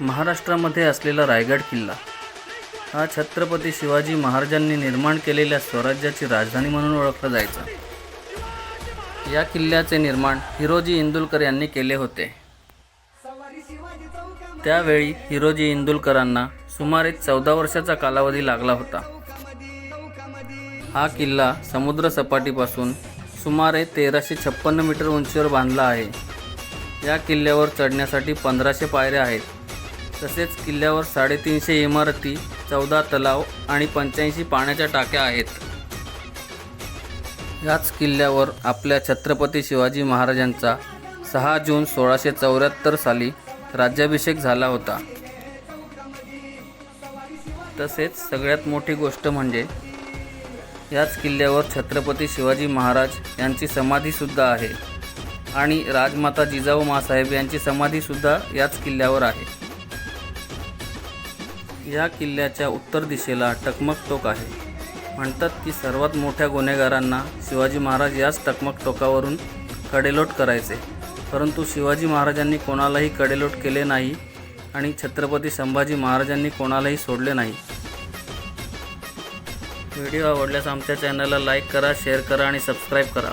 महाराष्ट्रामध्ये असलेला रायगड किल्ला हा छत्रपती शिवाजी महाराजांनी निर्माण केलेल्या स्वराज्याची राजधानी म्हणून ओळखला जायचा। या किल्ल्याचे निर्माण हिरोजी इंदुलकर यांनी केले होते। त्यावेळी हिरोजी इंदुलकरांना सुमारे 14 वर्षाचा कालावधी लागला होता। हा किल्ला समुद्र सपाटीपासून सुमारे 1356 मीटर उंचीवर बांधला आहे। या किल्ल्यावर चढण्यासाठी 1500 पायऱ्या आहेत। तसेच किल्ल्यावर 350 इमारती, 14 तलाव आणि 85 पाण्याच्या टाक्या आहेत। याच किल्ल्यावर आपल्या छत्रपती शिवाजी महाराजांचा 6 जून 1674 साली राज्याभिषेक झाला होता। तसेच सगळ्यात मोठी गोष्ट म्हणजे याच किल्ल्यावर छत्रपती शिवाजी महाराज यांची समाधीसुद्धा आहे आणि राजमाता जिजाऊ माँसाहेब यांची समाधीसुद्धा याच किल्ल्यावर आहे। या किल्ल्याच्या उत्तर दिशेला टकमक टोक आहे। म्हणतात की सर्वात मोठ्या गुन्हेगारांना शिवाजी महाराज याच टकमक टोकावरून कडेलोट करायचे, परंतु शिवाजी महाराजांनी कोणालाही कडेलोट केले नाही आणि छत्रपती संभाजी महाराजांनी कोणालाही सोडले नाही। व्हिडिओ आवडल्यास आमच्या चॅनलला लाईक करा, शेअर करा आणि सबस्क्राईब करा।